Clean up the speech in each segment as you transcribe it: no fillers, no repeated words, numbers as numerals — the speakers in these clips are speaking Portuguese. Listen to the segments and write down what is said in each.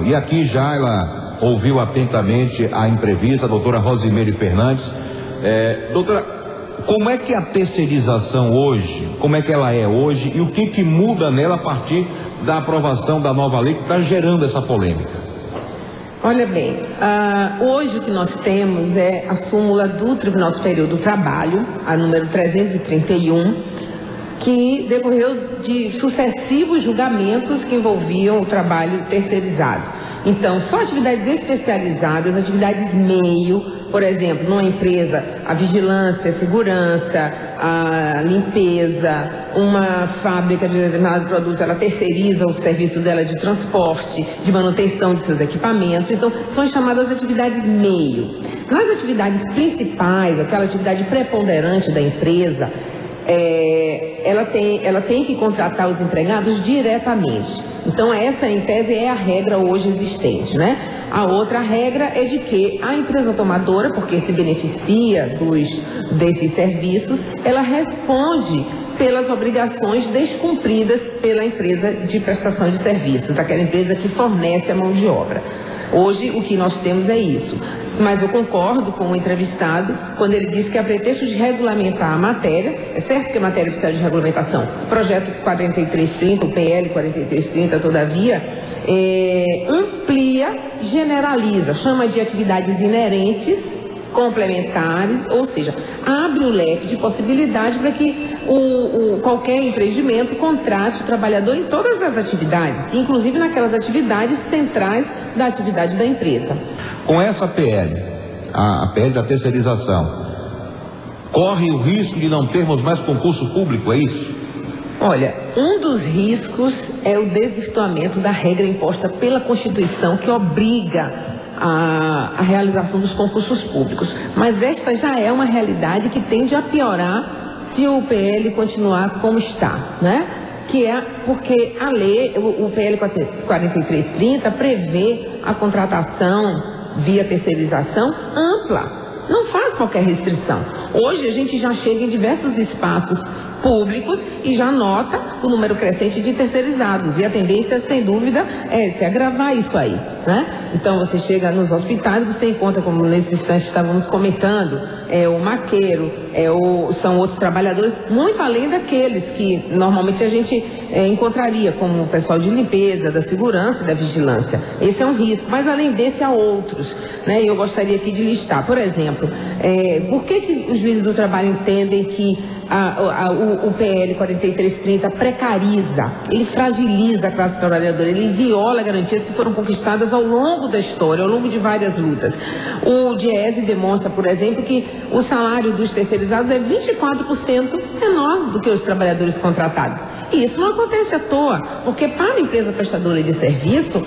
terceirização. E aqui já ela ouviu atentamente a entrevista, a doutora Rosimeire Fernandes. Doutora, como é que a terceirização hoje, como é que ela é hoje e o que muda nela a partir da aprovação da nova lei que está gerando essa polêmica? Olha bem, hoje o que nós temos é a súmula do Tribunal Superior do Trabalho, a número 331, que decorreu de sucessivos julgamentos que envolviam o trabalho terceirizado. Então, só atividades especializadas, atividades meio, por exemplo, numa empresa, a vigilância, a segurança, a limpeza, uma fábrica de determinado produto, ela terceiriza o serviço dela de transporte, de manutenção de seus equipamentos. Então, são chamadas atividades meio. Nas atividades principais, aquela atividade preponderante da empresa, ela tem que contratar os empregados diretamente. Então, essa, em tese, é a regra hoje existente, né? A outra regra é de que a empresa tomadora, porque se beneficia desses serviços, ela responde pelas obrigações descumpridas pela empresa de prestação de serviços, aquela empresa que fornece a mão de obra. Hoje, o que nós temos é isso. Mas eu concordo com o entrevistado quando ele diz que a pretexto de regulamentar a matéria, é certo que a matéria precisa de regulamentação. O projeto 4330, o PL 4330, todavia, amplia, generaliza, chama de atividades inerentes, complementares, ou seja, abre o leque de possibilidade para que qualquer empreendimento contrate o trabalhador em todas as atividades, inclusive naquelas atividades centrais da atividade da empresa. Com essa PL, a PL da terceirização, corre o risco de não termos mais concurso público, é isso? Olha, um dos riscos é o desvirtuamento da regra imposta pela Constituição que obriga a realização dos concursos públicos. Mas esta já é uma realidade que tende a piorar se o PL continuar como está, né? Que é porque a lei, o PL 4330 prevê a contratação via terceirização ampla, não faz qualquer restrição. Hoje a gente já chega em diversos espaços públicos e já nota o número crescente de terceirizados, e a tendência, sem dúvida, é se agravar isso aí, né? Então você chega nos hospitais, você encontra, como nesse instante estávamos comentando, o maqueiro, são outros trabalhadores, muito além daqueles que normalmente a gente encontraria, como o pessoal de limpeza, da segurança e da vigilância. Esse é um risco, mas além desse há outros, né? E eu gostaria aqui de listar, por exemplo, por que os juízes do trabalho entendem que o PL 4330 precariza, ele fragiliza a classe trabalhadora, ele viola garantias que foram conquistadas ao longo da história, ao longo de várias lutas. O Diese demonstra, por exemplo, que o salário dos terceirizados é 24% menor do que os trabalhadores contratados. E isso não acontece à toa, porque para a empresa prestadora de serviço,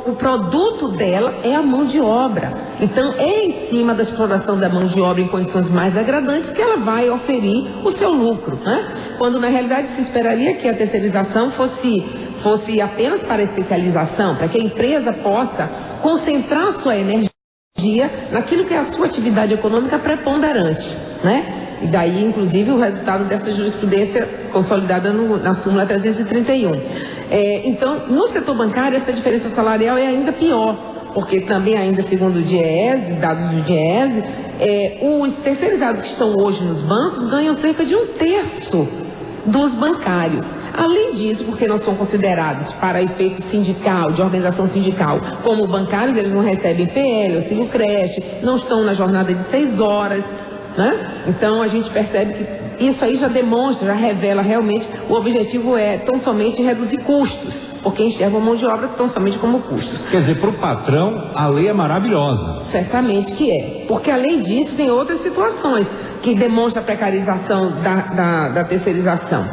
o produto dela é a mão de obra. Então, é em cima da exploração da mão de obra em condições mais degradantes que ela vai oferir o seu lucro, né? Quando, na realidade, se esperaria que a terceirização fosse apenas para a especialização, para que a empresa possa concentrar sua energia naquilo que é a sua atividade econômica preponderante, né? E daí, inclusive, o resultado dessa jurisprudência consolidada na súmula 331. Então, no setor bancário, essa diferença salarial é ainda pior, porque também, ainda segundo o Diese, dados do Diese, os terceirizados que estão hoje nos bancos ganham cerca de 1/3 dos bancários. Além disso, porque não são considerados para efeito sindical, de organização sindical, como bancários, eles não recebem PL, auxílio creche, não estão na jornada de 6 horas, né? Então a gente percebe que isso aí já demonstra, já revela realmente o objetivo é tão somente reduzir custos, porque enxergam a mão de obra tão somente como custos. Quer dizer, para o patrão a lei é maravilhosa. Certamente que é, porque além disso tem outras situações que demonstram a precarização da terceirização.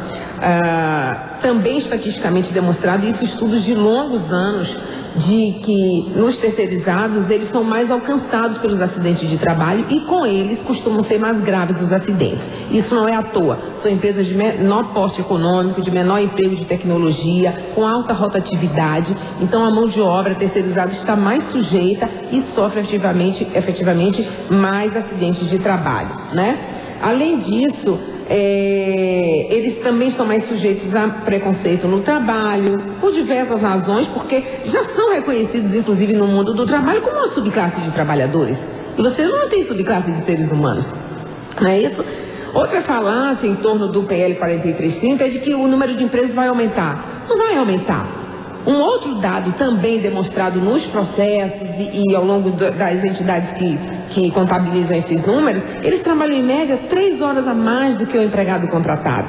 Também estatisticamente demonstrado, isso estudos de longos anos, de que nos terceirizados eles são mais alcançados pelos acidentes de trabalho e com eles costumam ser mais graves os acidentes. Isso não é à toa, são empresas de menor porte econômico, de menor emprego de tecnologia, com alta rotatividade, então a mão de obra terceirizada está mais sujeita e sofre efetivamente mais acidentes de trabalho, né? Além disso, eles também estão mais sujeitos a preconceito no trabalho, por diversas razões, porque já são reconhecidos, inclusive no mundo do trabalho, como uma subclasse de trabalhadores. E você não tem subclasse de seres humanos, não é isso? Outra falácia em torno do PL 4330 é de que o número de empresas vai aumentar. Não vai aumentar. Um outro dado também demonstrado nos processos e ao longo das entidades que contabilizam esses números, eles trabalham em média 3 horas a mais do que o empregado contratado.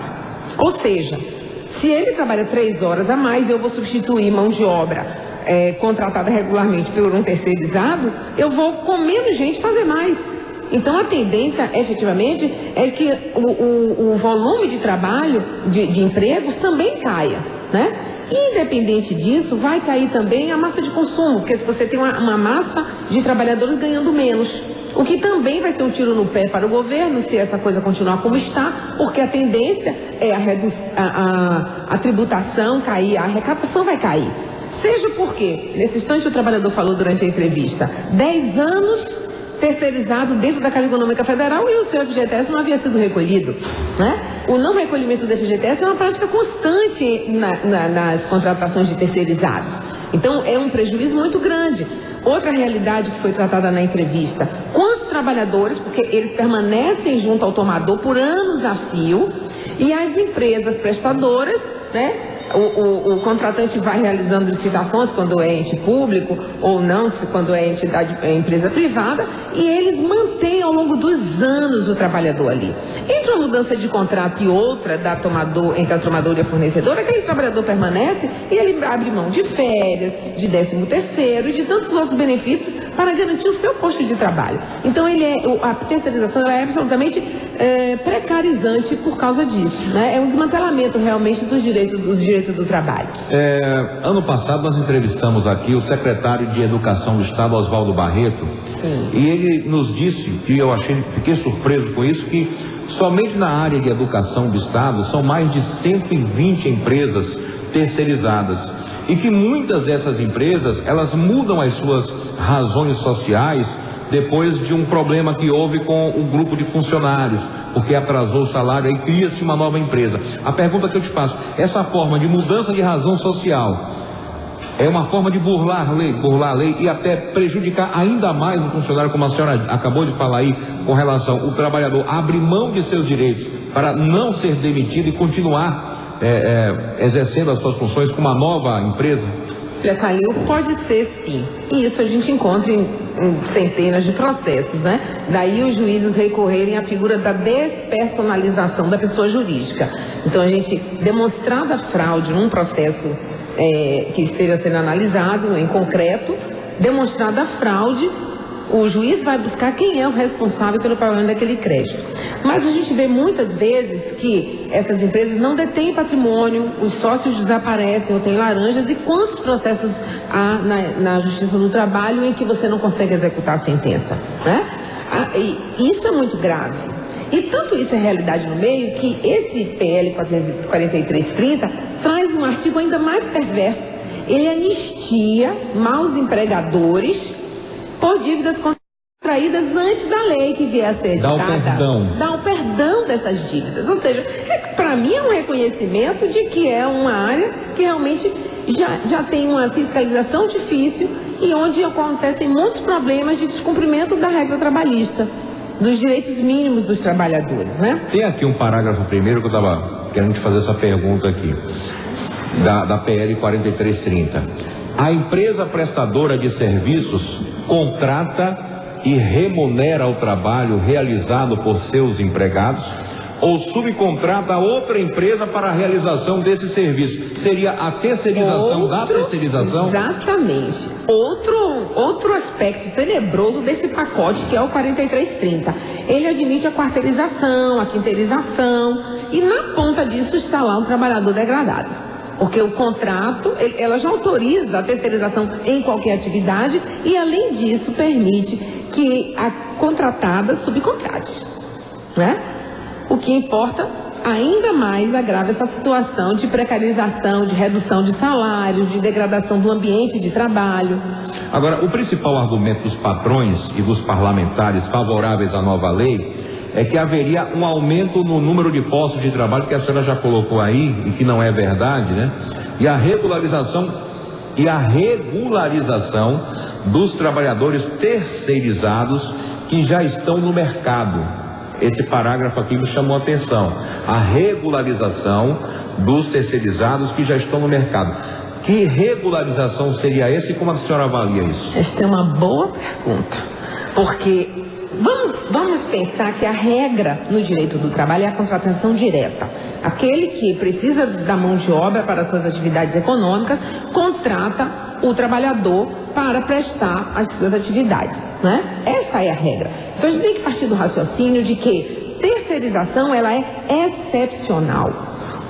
Ou seja, se ele trabalha 3 horas a mais, eu vou substituir mão de obra contratada regularmente por um terceirizado, eu vou com menos gente fazer mais. Então a tendência, efetivamente, é que o volume de trabalho, de empregos, também caia, né? Independente disso, vai cair também a massa de consumo, porque se você tem uma massa de trabalhadores ganhando menos, o que também vai ser um tiro no pé para o governo, se essa coisa continuar como está, porque a tendência é a tributação cair, a arrecadação vai cair. Seja porque, nesse instante o trabalhador falou durante a entrevista, 10 anos terceirizado dentro da Caixa Econômica Federal e o seu FGTS não havia sido recolhido, né? O não recolhimento do FGTS é uma prática constante nas contratações de terceirizados. Então, é um prejuízo muito grande. Outra realidade que foi tratada na entrevista, quantos trabalhadores, porque eles permanecem junto ao tomador por anos a fio, e as empresas prestadoras, né? O contratante vai realizando licitações quando é ente público ou não, quando é empresa privada, e eles mantêm ao longo dos anos o trabalhador ali. Entre uma mudança de contrato e outra entre a tomadora e a fornecedora, aquele trabalhador permanece e ele abre mão de férias, de 13º e de tantos outros benefícios para garantir o seu posto de trabalho. Então a terceirização é absolutamente precarizante por causa disso, né? É um desmantelamento realmente dos direitos do trabalho. Ano passado nós entrevistamos aqui o secretário de Educação do Estado, Oswaldo Barreto. Sim. E ele nos disse, que eu fiquei surpreso com isso, que somente na área de educação do Estado são mais de 120 empresas terceirizadas e que muitas dessas empresas elas mudam as suas razões sociais depois de um problema que houve com o grupo de funcionários, porque atrasou o salário, aí cria-se uma nova empresa. A pergunta que eu te faço, essa forma de mudança de razão social é uma forma de burlar a lei e até prejudicar ainda mais o funcionário, como a senhora acabou de falar aí, com relação ao trabalhador abre mão de seus direitos para não ser demitido e continuar exercendo as suas funções com uma nova empresa? Calil, pode ser sim. E isso a gente encontra em centenas de processos, né? Daí os juízes recorrerem à figura da despersonalização da pessoa jurídica. Então a gente, demonstrada a fraude num processo que esteja sendo analisado em concreto, demonstrada a fraude, o juiz vai buscar quem é o responsável pelo pagamento daquele crédito. Mas a gente vê muitas vezes que essas empresas não detêm patrimônio, os sócios desaparecem ou têm laranjas, e quantos processos há na Justiça do Trabalho em que você não consegue executar a sentença, né? E isso é muito grave. E tanto isso é realidade no meio que esse PL 4330 traz um artigo ainda mais perverso. Ele anistia maus empregadores por dívidas contraídas antes da lei que vier a ser editada. Dá o perdão dessas dívidas. Ou seja, para mim é um reconhecimento de que é uma área que realmente já tem uma fiscalização difícil e onde acontecem muitos problemas de descumprimento da regra trabalhista, dos direitos mínimos dos trabalhadores, né? Tem aqui um parágrafo primeiro que eu estava querendo te fazer essa pergunta aqui, da PL 4330. A empresa prestadora de serviços contrata e remunera o trabalho realizado por seus empregados ou subcontrata a outra empresa para a realização desse serviço. Seria a terceirização da terceirização? Exatamente. Outro aspecto tenebroso desse pacote que é o 4330. Ele admite a quarteirização, a quinteirização e na ponta disso está lá um trabalhador degradado. Porque o contrato, ela já autoriza a terceirização em qualquer atividade e, além disso, permite que a contratada subcontrate, né? O que importa, ainda mais agrava essa situação de precarização, de redução de salários, de degradação do ambiente de trabalho. Agora, o principal argumento dos patrões e dos parlamentares favoráveis à nova lei é que haveria um aumento no número de postos de trabalho, que a senhora já colocou aí, e que não é verdade, né? E a regularização dos trabalhadores terceirizados que já estão no mercado. Esse parágrafo aqui me chamou a atenção. A regularização dos terceirizados que já estão no mercado. Que regularização seria essa e como a senhora avalia isso? Esta é uma boa pergunta, porque vamos pensar que a regra no direito do trabalho é a contratação direta. Aquele que precisa da mão de obra para suas atividades econômicas contrata o trabalhador para prestar as suas atividades, né? Essa é a regra. Então a gente tem que partir do raciocínio de que terceirização ela é excepcional.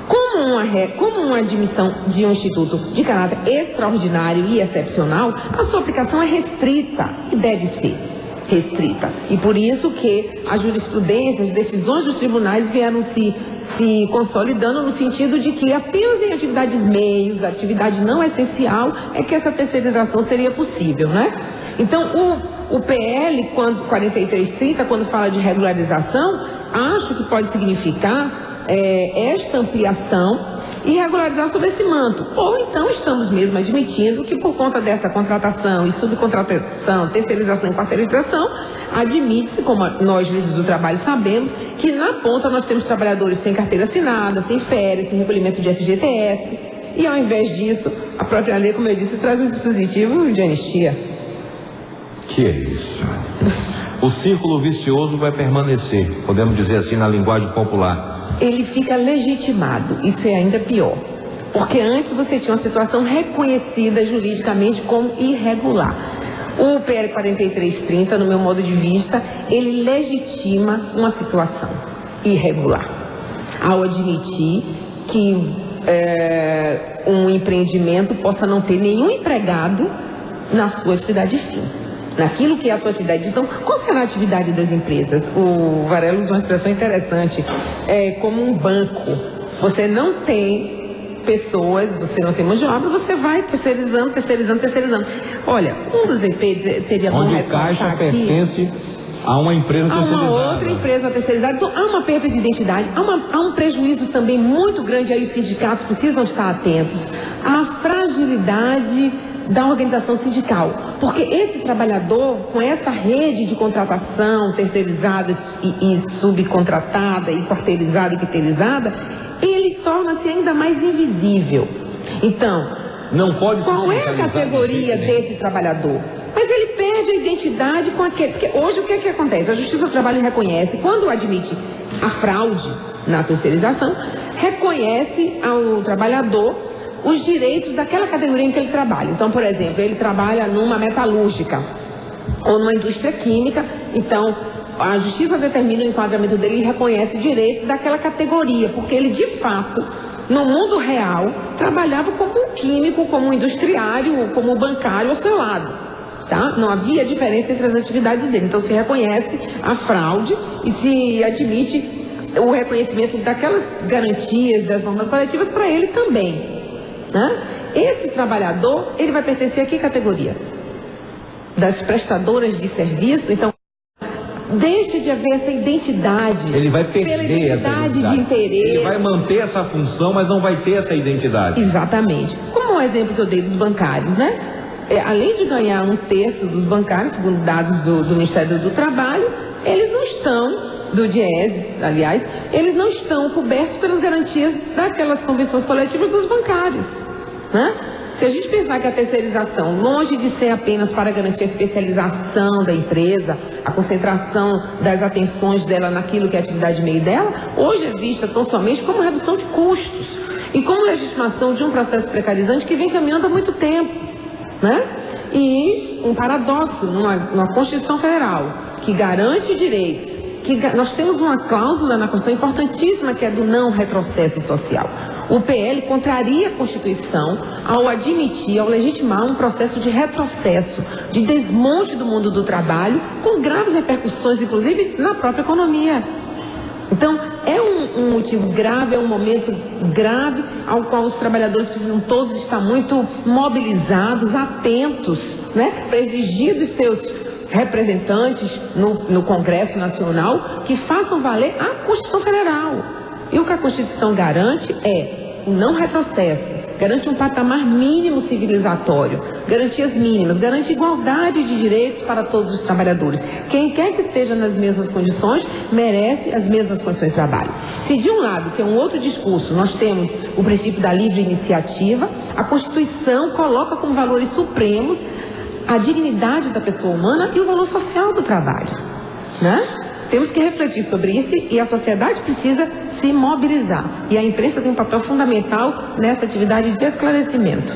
Como uma admissão de um instituto de caráter extraordinário e excepcional, a sua aplicação é restrita e deve ser restrita. E por isso que a jurisprudência, as decisões dos tribunais vieram se consolidando no sentido de que apenas em atividades meios, atividade não essencial, é que essa terceirização seria possível, né? Então, o PL 4330, quando fala de regularização, acho que pode significar esta ampliação e regularizar sobre esse manto. Ou então estamos mesmo admitindo que por conta dessa contratação e subcontratação, terceirização e parcerização, admite-se, como nós juízes do trabalho sabemos, que na ponta nós temos trabalhadores sem carteira assinada, sem férias, sem recolhimento de FGTS, e ao invés disso, a própria lei, como eu disse, traz um dispositivo de anistia. Que é isso? O círculo vicioso vai permanecer, podemos dizer assim na linguagem popular. Ele fica legitimado, isso é ainda pior. Porque antes você tinha uma situação reconhecida juridicamente como irregular. O PL 4330, no meu modo de vista, ele legitima uma situação irregular. Ao admitir que um empreendimento possa não ter nenhum empregado na sua atividade fim. Naquilo que é a sua atividade. Então, qual será a atividade das empresas? O Varela usou uma expressão interessante, como um banco. Você não tem pessoas, você não tem mão de obra, você vai terceirizando. Olha, um dos efeitos seria... Onde o caixa pertence a uma empresa terceirizada. A uma outra empresa terceirizada. Então, há uma perda de identidade, há um prejuízo também muito grande, aí os sindicatos precisam estar atentos. A fragilidade da organização sindical, porque esse trabalhador, com essa rede de contratação terceirizada e subcontratada e quarteirizada e piterizada, ele torna-se ainda mais invisível. Então, não pode qual é a categoria desse trabalhador? Mas ele perde a identidade com aquele... Porque hoje o que é que acontece? A Justiça do Trabalho reconhece, quando admite a fraude na terceirização, reconhece ao trabalhador os direitos daquela categoria em que ele trabalha. Então, por exemplo, ele trabalha numa metalúrgica ou numa indústria química, então a Justiça determina o enquadramento dele e reconhece direitos daquela categoria, porque ele, de fato, no mundo real, trabalhava como um químico, como um industriário, como um bancário ao seu lado. Tá? Não havia diferença entre as atividades dele. Então, se reconhece a fraude e se admite o reconhecimento daquelas garantias, das normas coletivas para ele também. Né? Esse trabalhador, ele vai pertencer a que categoria? Das prestadoras de serviço. Então, deixa de haver essa identidade. Ele vai perder essa identidade de interesse. Ele vai manter essa função, mas não vai ter essa identidade. Exatamente. Como o exemplo que eu dei dos bancários, né? Além de ganhar 1/3 dos bancários, segundo dados do Ministério do Trabalho, eles não estão... do DIEESE, aliás, eles não estão cobertos pelas garantias daquelas convenções coletivas dos bancários, né? Se a gente pensar que a terceirização, longe de ser apenas para garantir a especialização da empresa, a concentração das atenções dela naquilo que é a atividade meio dela, hoje é vista tão somente como redução de custos e como legitimação de um processo precarizante que vem caminhando há muito tempo, né? E um paradoxo numa Constituição Federal que garante direitos, nós temos uma cláusula na Constituição importantíssima que é do não retrocesso social. O PL contraria a Constituição ao admitir, ao legitimar um processo de retrocesso, de desmonte do mundo do trabalho, com graves repercussões, inclusive, na própria economia. Então, é um motivo grave, é um momento grave ao qual os trabalhadores precisam todos estar muito mobilizados, atentos, né, para exigir dos seus representantes no Congresso Nacional que façam valer a Constituição Federal. E o que a Constituição garante é o não retrocesso, garante um patamar mínimo civilizatório, garantias mínimas, garante igualdade de direitos para todos os trabalhadores. Quem quer que esteja nas mesmas condições, merece as mesmas condições de trabalho. Se de um lado, que é um outro discurso, nós temos o princípio da livre iniciativa, a Constituição coloca como valores supremos a dignidade da pessoa humana e o valor social do trabalho, né? Temos que refletir sobre isso e a sociedade precisa se mobilizar. E a imprensa tem um papel fundamental nessa atividade de esclarecimento.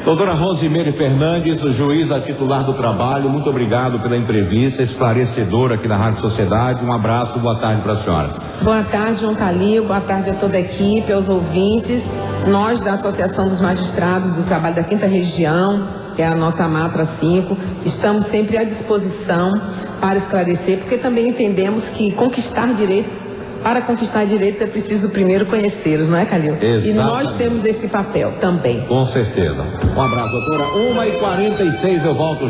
Doutora Rosimeire Fernandes, juíza titular do trabalho, muito obrigado pela entrevista esclarecedora aqui na Rádio Sociedade. Um abraço, boa tarde para a senhora. Boa tarde, João Calil, boa tarde a toda a equipe, aos ouvintes. Nós da Associação dos Magistrados do Trabalho da 5ª Região, que é a nossa Matra 5, estamos sempre à disposição para esclarecer, porque também entendemos que para conquistar direitos é preciso primeiro conhecê-los, não é, Calil? Exatamente. E nós temos esse papel também. Com certeza. Um abraço, doutora. 1h46, eu volto já.